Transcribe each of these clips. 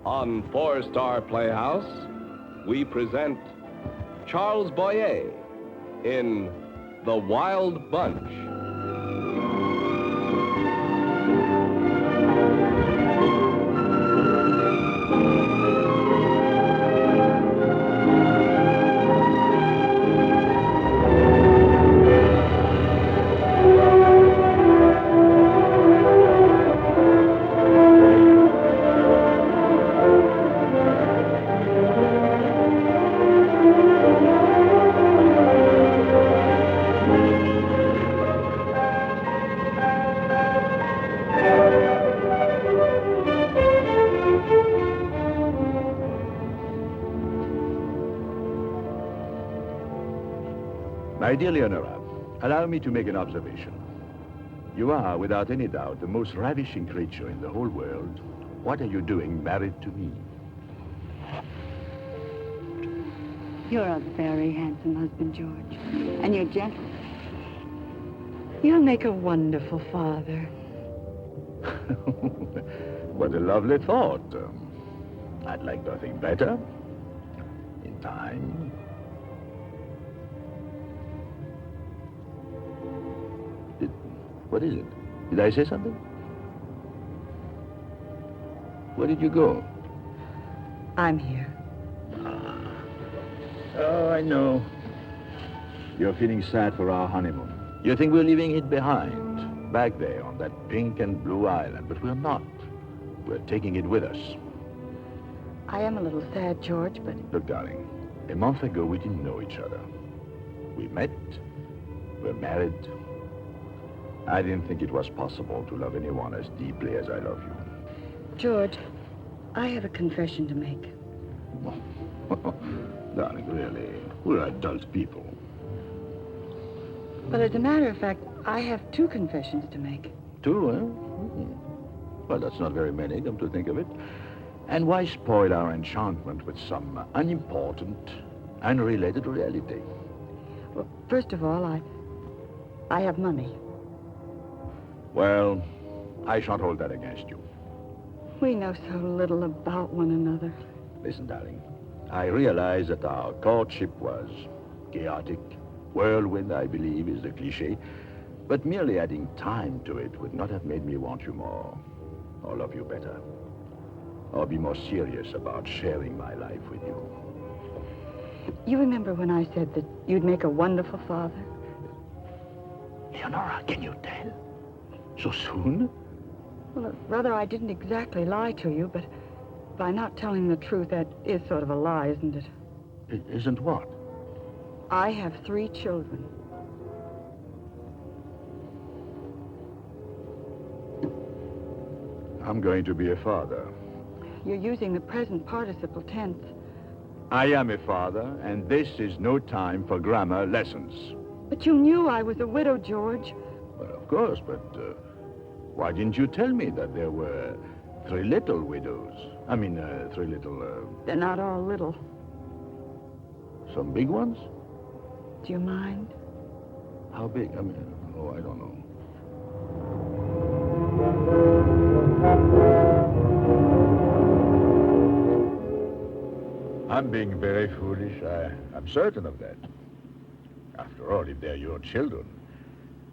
On Four-Star Playhouse, we present Charles Boyer in The Wild Bunch. My dear Leonora, allow me to make an observation. You are, without any doubt, the most ravishing creature in the whole world. What are you doing married to me? You're a very handsome husband, George. And you're gentle. You'll make a wonderful father. What a lovely thought. I'd like nothing better. In time. What is it? Did I say something? Where did you go? I'm here. Oh, I know. You're feeling sad for our honeymoon. You think we're leaving it behind, back there on that pink and blue island, but we're not. We're taking it with us. I am a little sad, George, but... Look, darling, a month ago we didn't know each other. We met, we're married. I didn't think it was possible to love anyone as deeply as I love you. George, I have a confession to make. Darling, really, we're adult people. But as a matter of fact, I have two confessions to make. Two, eh? Well, that's not very many, come to think of it. And why spoil our enchantment with some unimportant, unrelated reality? Well, first of all, I have money. Well, I shan't hold that against you. We know so little about one another. Listen, darling, I realize that our courtship was chaotic. Whirlwind, I believe, is the cliché. But merely adding time to it would not have made me want you more, or love you better, or be more serious about sharing my life with you. You remember when I said that you'd make a wonderful father? Leonora, can you tell? So soon? Well, rather, I didn't exactly lie to you, but by not telling the truth, that is sort of a lie, isn't it? It isn't what? I have 3 children. I'm going to be a father. You're using the present participle tense. I am a father, and this is no time for grammar lessons. But you knew I was a widow, George. Well, of course, but why didn't you tell me that there were 3 little widows? I mean, 3 little... They're not all little. Some big ones? Do you mind? How big? I mean, oh, I don't know. I'm being very foolish. I'm certain of that. After all, if they're your children,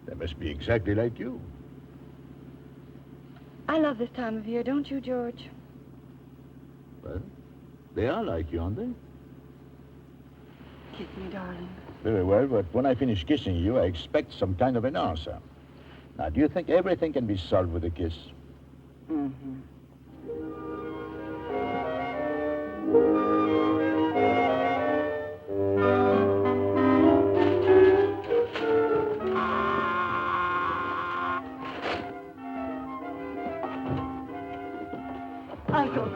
they must be exactly like you. I love this time of year, don't you, George? Well, they are like you, aren't they? Kiss me, darling. Very well, but when I finish kissing you, I expect some kind of an answer. Now, do you think everything can be solved with a kiss? Mm-hmm. Uncle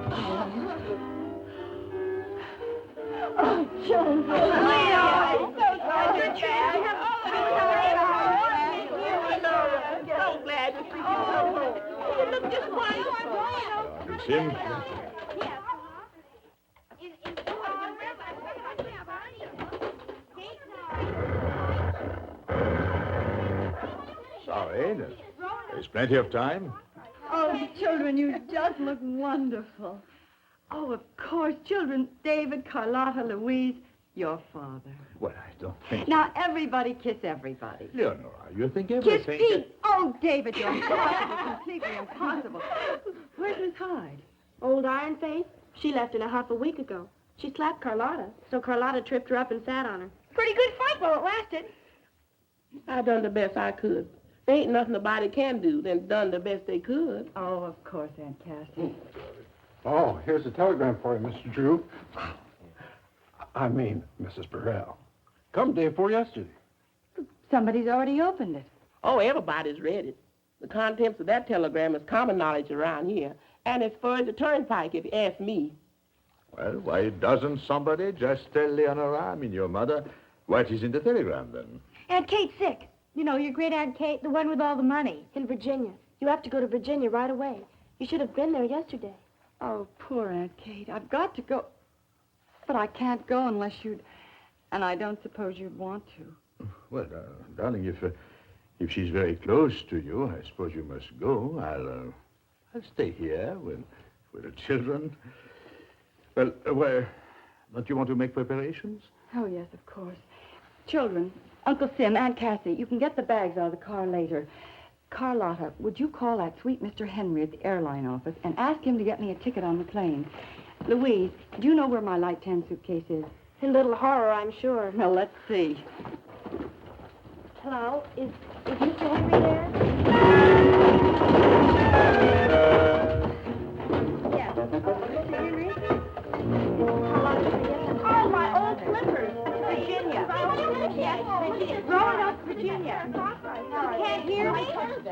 Jim. Oh, Jim. I'm so glad to see you. You look just wonderful. It's him. Sorry, there's plenty of time. Oh, children, you just look wonderful. Oh, of course, children. David, Carlotta, Louise, your father. Well, I don't think... Now, everybody kiss everybody. Leonora, you think Kiss everything... Pete! Oh, David, you're impossible, completely impossible. Where's Miss Hyde? Old Iron Face? She left in a huff a week ago. She slapped Carlotta, so Carlotta tripped her up and sat on her. Pretty good fight while it lasted. I done the best I could. There ain't nothing nobody can do than done the best they could. Oh, of course, Aunt Cassie. Oh, here's a telegram for you, Mr. Drew. I mean, Mrs. Burrell. Come day before yesterday. Somebody's already opened it. Oh, everybody's read it. The contents of that telegram is common knowledge around here. And it's for the turnpike, if you ask me. Well, why doesn't somebody just tell Leonora, I mean your mother, what is in the telegram, then? Aunt Kate's sick. You know, your great Aunt Kate, the one with all the money. In Virginia. You have to go to Virginia right away. You should have been there yesterday. Oh, poor Aunt Kate. I've got to go. But I can't go unless you'd... And I don't suppose you'd want to. Well, darling, if she's very close to you, I suppose you must go. I'll stay here with the children. Well, where... Don't you want to make preparations? Oh, yes, of course. Children, Uncle Sim, Aunt Cassie, you can get the bags out of the car later. Carlotta, would you call that sweet Mr. Henry at the airline office and ask him to get me a ticket on the plane? Louise, do you know where my light tan suitcase is? In Little Horror, I'm sure. Well, let's see. Hello? Is Mr. Henry there? Yes. Mr. Henry? Oh, my old clippers. Virginia. Yes, Virginia. Roanoke, Virginia. You can't hear me? You can't?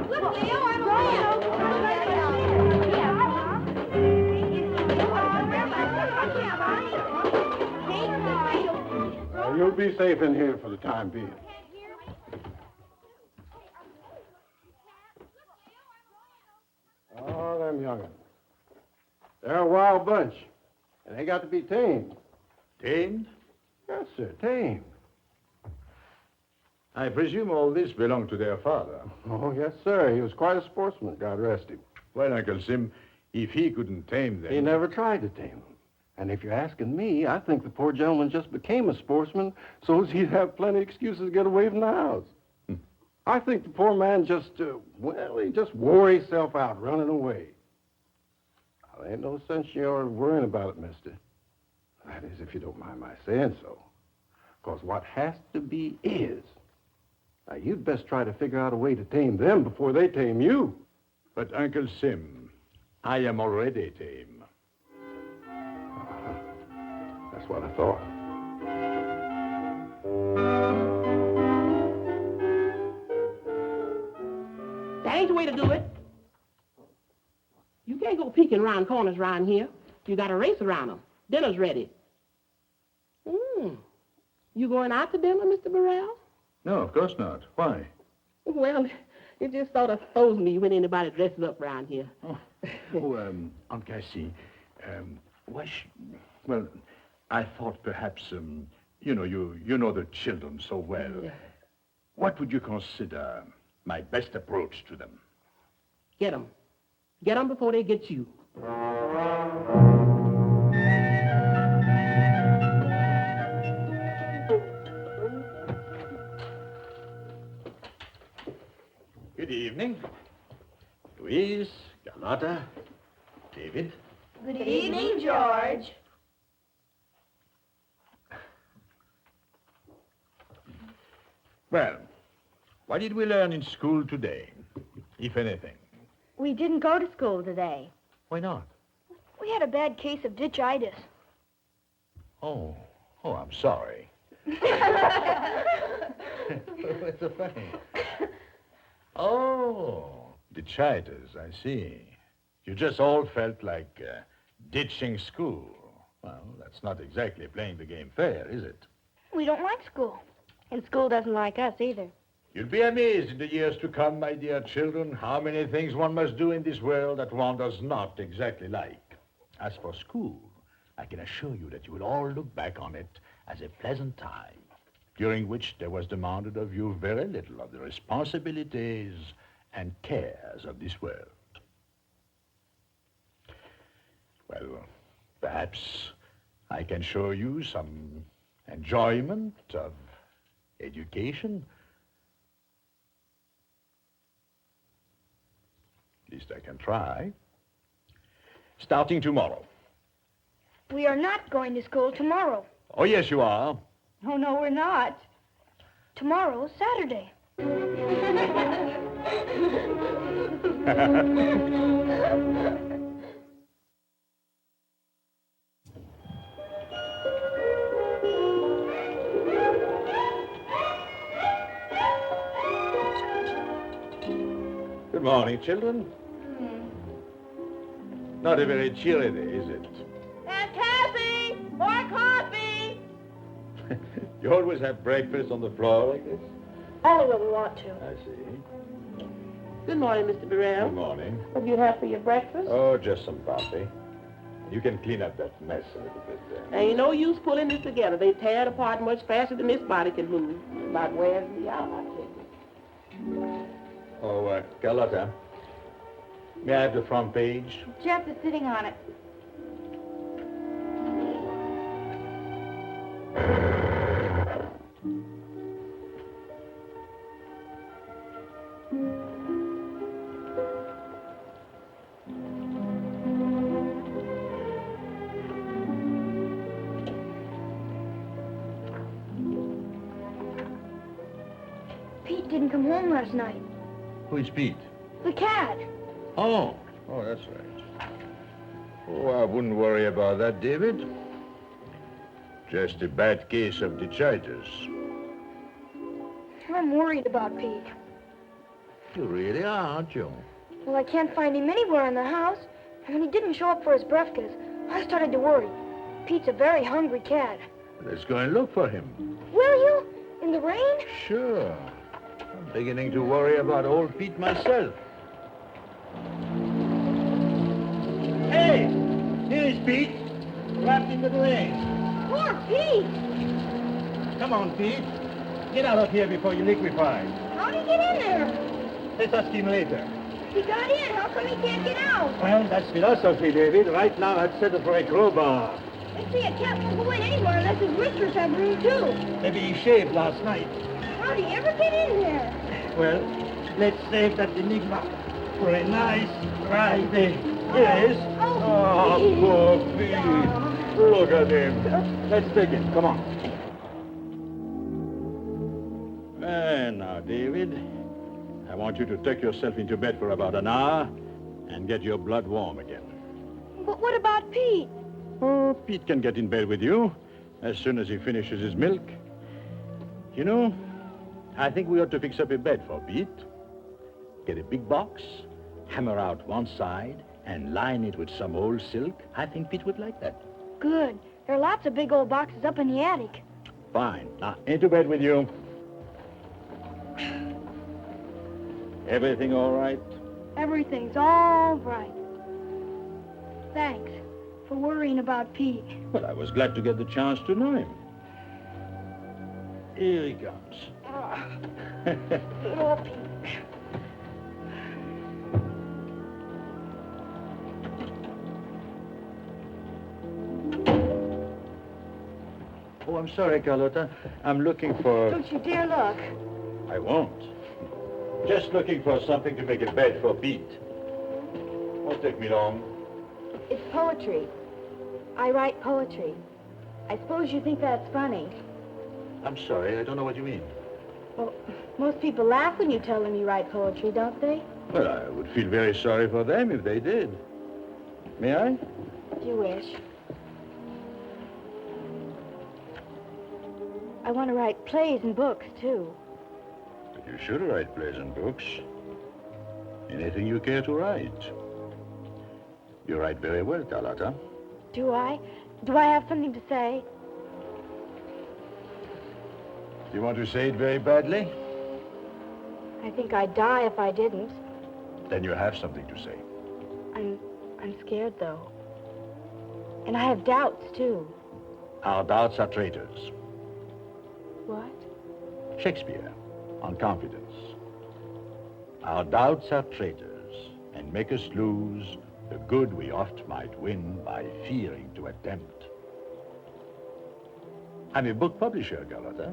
Look, Leo, I'm You'll be safe in here for the time being. Oh, them young'uns. They're a wild bunch, and they got to be tamed. Tamed? Yes, sir, tamed. I presume all this belonged to their father. Oh, yes, sir. He was quite a sportsman, God rest him. Well, Uncle Sim, if he couldn't tame them... He never tried to tame them. And if you're asking me, I think the poor gentleman just became a sportsman so as he'd have plenty of excuses to get away from the house. I think the poor man just, he just wore himself out running away. Well, there ain't no sense you're worrying about it, mister. That is, if you don't mind my saying so. Because what has to be is. Now, you'd best try to figure out a way to tame them before they tame you. But, Uncle Sim, I am already tame. That's what I thought. That ain't the way to do it. You can't go peeking around corners around here. You got to race around them. Dinner's ready. You going out to dinner, Mr. Burrell? No, of course not. Why? Well, it just sort of throws me when anybody dresses up around here. Aunt Cassie, well, I thought perhaps, you know the children so well. Yeah. What would you consider my best approach to them? Get them. Get them before they get you. Good evening. Louise, Carlotta, David. Good evening, George. Well, what did we learn in school today, if anything? We didn't go to school today. Why not? We had a bad case of ditchitis. Oh, I'm sorry. What's so funny? Oh, ditchitis, I see. You just all felt like ditching school. Well, that's not exactly playing the game fair, is it? We don't like school. And school doesn't like us either. You'll be amazed in the years to come, my dear children, how many things one must do in this world that one does not exactly like. As for school, I can assure you that you will all look back on it as a pleasant time, during which there was demanded of you very little of the responsibilities and cares of this world. Well, perhaps I can show you some enjoyment of education. At least I can try. Starting tomorrow. We are not going to school tomorrow. Oh, yes, you are. Oh, no, we're not. Tomorrow's Saturday. Good morning, children. Not a very cheery day, is it? Aunt Cassie! More coffee! You always have breakfast on the floor like this? Only when we want to. I see. Good morning, Mr. Burrell. Good morning. What do you have for your breakfast? Oh, just some coffee. You can clean up that mess a little bit there. Ain't no use pulling this together. They tear it apart much faster than this body can move. About wears me out, I tell you. Oh, Carlotta, may I have the front page? Jeff is sitting on it. Pete didn't come home last night. Who is Pete? The cat. Oh, that's right. Oh, I wouldn't worry about that, David. Just a bad case of detritus. I'm worried about Pete. You really are, aren't you? Well, I can't find him anywhere in the house. And when he didn't show up for his breakfast, I started to worry. Pete's a very hungry cat. Let's go and look for him. Will you? In the rain? Sure. I'm beginning to worry about old Pete myself. Hey! Here is Pete, wrapped in the rain. Poor Pete! Come on, Pete. Get out of here before you liquefy. How'd he get in there? Let's ask him later. He got in. How come he can't get out? Well, that's philosophy, David. Right now, I'd settle for a crowbar. They say a cat won't go in anywhere unless his whiskers have room, too. Maybe he shaved last night. How'd he ever get in there? Well, let's save that enigma for a nice, dry day. Yes? Oh, Pete. Poor Pete. Look at him. Let's take him. Come on. And now, David, I want you to tuck yourself into bed for about an hour and get your blood warm again. But what about Pete? Oh, Pete can get in bed with you as soon as he finishes his milk. You know, I think we ought to fix up a bed for Pete. Get a big box, hammer out one side, and line it with some old silk. I think Pete would like that. Good. There are lots of big old boxes up in the attic. Fine. Now, into bed with you. Everything all right? Everything's all right. Thanks for worrying about Pete. Well, I was glad to get the chance to know him. Here he comes. Poor Pete. Oh, I'm sorry, Carlotta. I'm looking for... Don't you dare look. I won't. Just looking for something to make a bed for Pete. Won't take me long. It's poetry. I write poetry. I suppose you think that's funny. I'm sorry, I don't know what you mean. Well, most people laugh when you tell them you write poetry, don't they? Well, I would feel very sorry for them if they did. May I? If you wish. I want to write plays and books, too. You should write plays and books. Anything you care to write. You write very well, Carlotta. Do I? Do I have something to say? Do you want to say it very badly? I think I'd die if I didn't. Then you have something to say. I'm scared, though. And I have doubts, too. Our doubts are traitors. What? Shakespeare, on confidence. Our doubts are traitors and make us lose the good we oft might win by fearing to attempt. I'm a book publisher, Carlotta.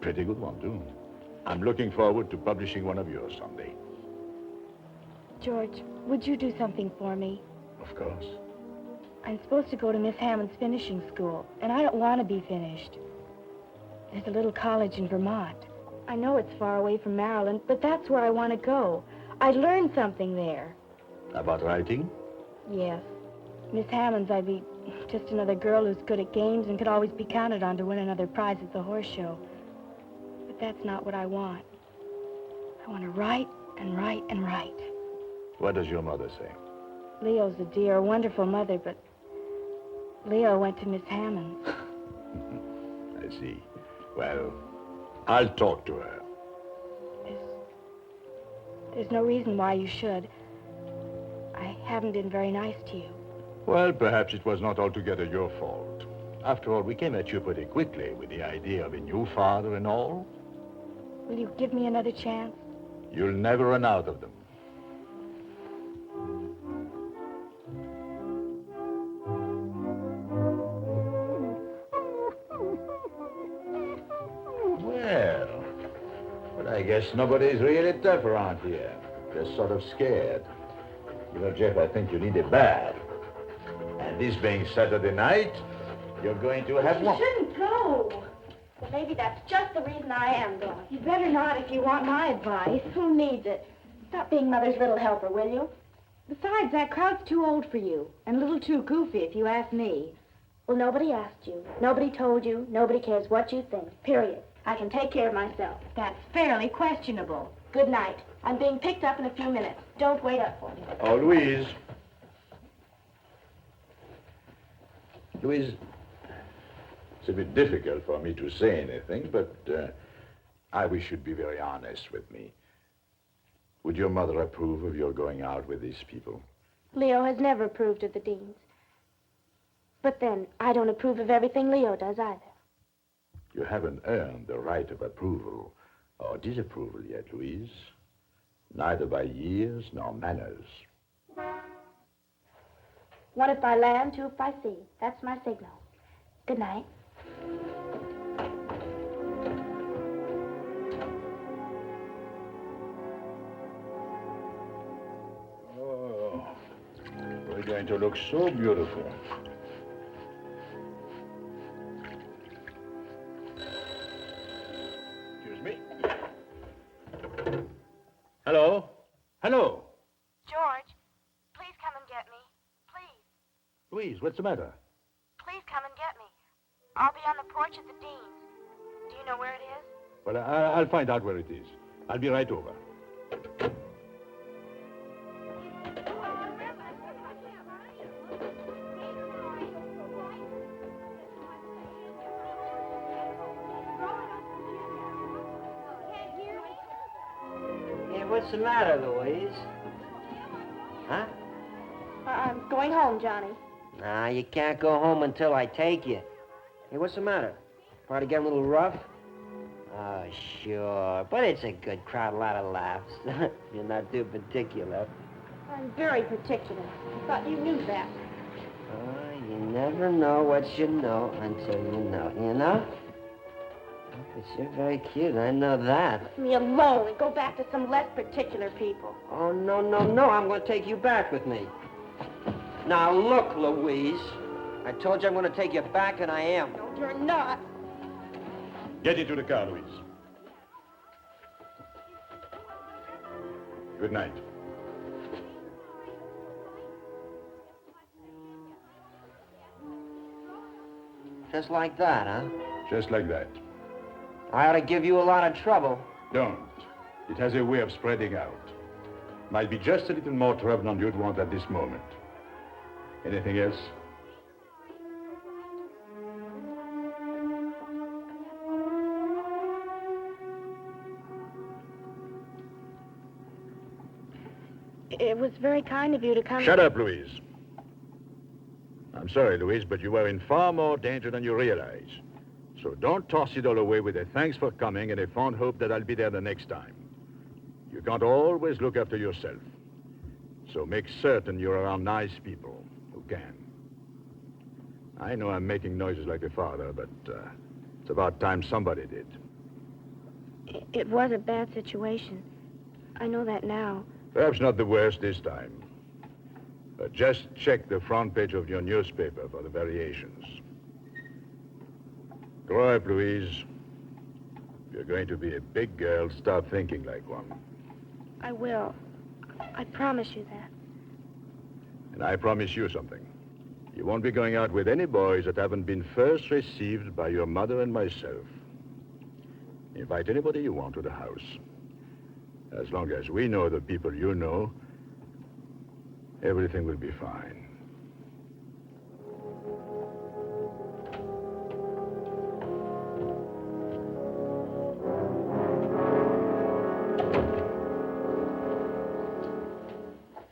Pretty good one, too. I'm looking forward to publishing one of yours someday. George, would you do something for me? Of course. I'm supposed to go to Miss Hammond's finishing school, and I don't want to be finished. There's a little college in Vermont. I know it's far away from Maryland, but that's where I want to go. I'd learn something there. About writing? Yes. Miss Hammond's, I'd be just another girl who's good at games and could always be counted on to win another prize at the horse show. But that's not what I want. I want to write and write and write. What does your mother say? Leo's a dear, wonderful mother, but Leo went to Miss Hammond's. I see. Well, I'll talk to her. There's no reason why you should. I haven't been very nice to you. Well, perhaps it was not altogether your fault. After all, we came at you pretty quickly with the idea of a new father and all. Will you give me another chance? You'll never run out of them. Well, but I guess nobody's really tough around here. Just sort of scared. You know, Jeff, I think you need it bad. And this being Saturday night, you're going to have one. You shouldn't go. Well, maybe that's just the reason I am going. You better not if you want my advice. Who needs it? Stop being Mother's little helper, will you? Besides, that crowd's too old for you, and a little too goofy, if you ask me. Well, nobody asked you. Nobody told you. Nobody cares what you think. Period. I can take care of myself. That's fairly questionable. Good night. I'm being picked up in a few minutes. Don't wait up for me. Oh, Louise. Louise, it's a bit difficult for me to say anything, but I wish you'd be very honest with me. Would your mother approve of your going out with these people? Leo has never approved of the Deans. But then, I don't approve of everything Leo does either. You haven't earned the right of approval or disapproval yet, Louise. Neither by years nor manners. One if by land, two if by sea. That's my signal. Good night. Oh, we're going to look so beautiful. Excuse me. Hello? Hello? George, please come and get me. Please. Louise, what's the matter? Please come and get me. I'll be on the porch at the Deans. Do you know where it is? Well, I'll find out where it is. I'll be right over. Hey, what's the matter, Louise? Huh? I'm going home, Johnny. Nah, you can't go home until I take you. Hey, what's the matter? Party getting a little rough? Oh, sure. But it's a good crowd, a lot of laughs. You're not too particular. I'm very particular. I thought you knew that. Oh, you never know what you know until you know, you know? But you're very cute, I know that. Leave me alone and go back to some less particular people. Oh, no, no, no, I'm going to take you back with me. Now, look, Louise. I told you I'm going to take you back, and I am. No, you're not. Get into the car, Louise. Good night. Just like that, huh? Just like that. I ought to give you a lot of trouble. Don't. It has a way of spreading out. Might be just a little more trouble than you'd want at this moment. Anything else? It was very kind of you to come. Shut up, Louise. I'm sorry, Louise, but you are in far more danger than you realize. So don't toss it all away with a thanks for coming and a fond hope that I'll be there the next time. You can't always look after yourself. So make certain you're around nice people who can. I know I'm making noises like a father, but it's about time somebody did. It was a bad situation. I know that now. Perhaps not the worst this time. But just check the front page of your newspaper for the variations. Grow up, Louise. If you're going to be a big girl, start thinking like one. I will. I promise you that. And I promise you something. You won't be going out with any boys that haven't been first received by your mother and myself. Invite anybody you want to the house. As long as we know the people you know, everything will be fine.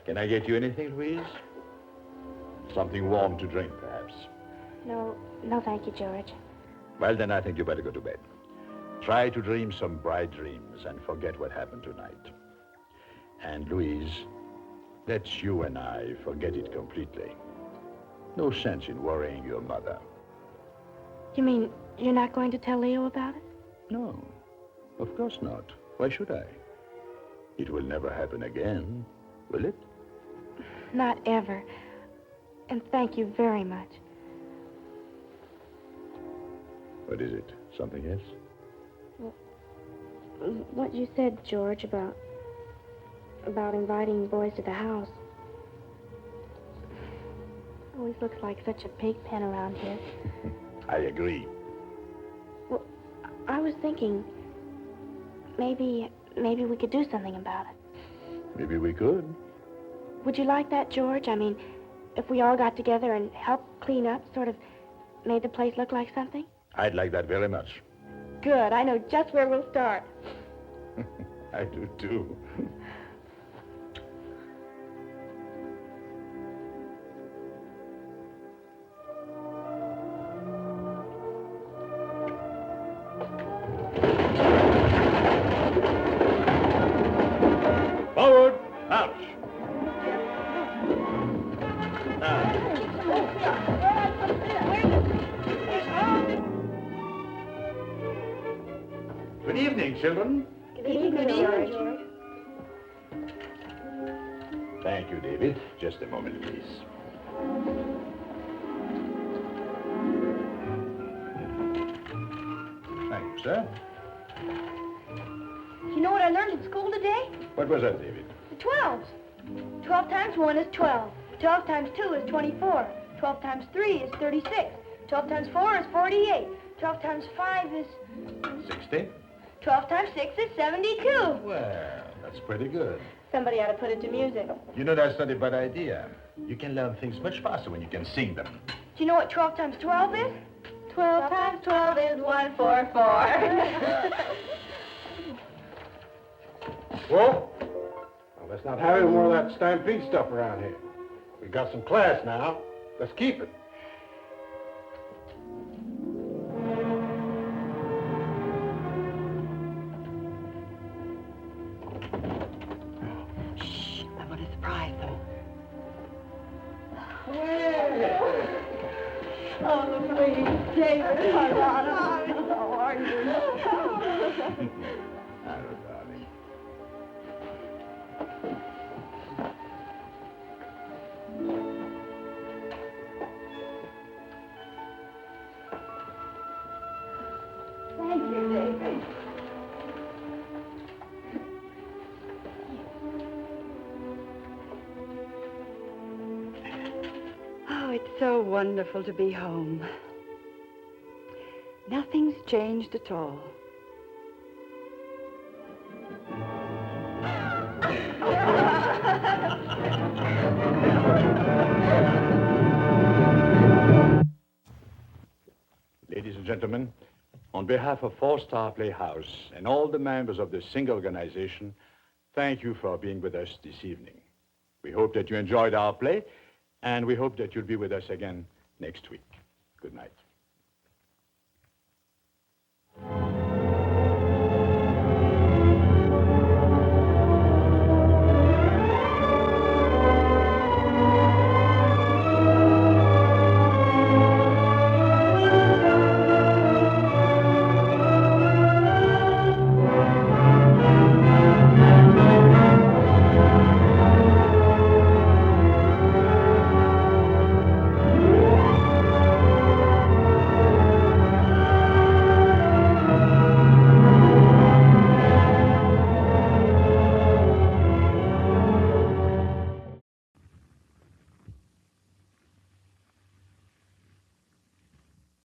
Can I get you anything, Louise? Something warm to drink, perhaps. No, thank you, George. Well, then I think you better go to bed. Try to dream some bright dreams and forget what happened tonight. And, Louise, let's you and I forget it completely. No sense in worrying your mother. You mean you're not going to tell Leo about it? No, of course not. Why should I? It will never happen again, will it? Not ever. And thank you very much. What is it? Something else? What you said, George, about inviting boys to the house. Always looks like such a pig pen around here. I agree. Well, I was thinking maybe we could do something about it. Maybe we could. Would you like that, George? I mean, if we all got together and helped clean up, sort of made the place look like something? I'd like that very much. Good. I know just where we'll start. I do, too. Forward, march. Good evening, children. Good evening, George. Thank you, David. Just a moment, please. Thank you, sir. You know what I learned in school today? What was that, David? The 12s. 12 times 1 is 12. 12 times 2 is 24. 12 times 3 is 36. 12 times 4 is 48. 12 times 5 is... 60? 12 times 6 is 72. Well, that's pretty good. Somebody ought to put it to music. You know, that's not a bad idea. You can learn things much faster when you can sing them. Do you know what 12 times 12 is? 12 times 12 is 144. Whoa! Well, let's not have any more of that stampede stuff around here. We've got some class now. Let's keep it. I want to surprise them. Oh, please, David, Carlotta, how are you? Hello, darling. Thank you, David. Oh, it's so wonderful to be home. Nothing's changed at all. Ladies and gentlemen, on behalf of Four-Star Playhouse and all the members of the Sing organization, thank you for being with us this evening. We hope that you enjoyed our play, and we hope that you'll be with us again next week. Good night.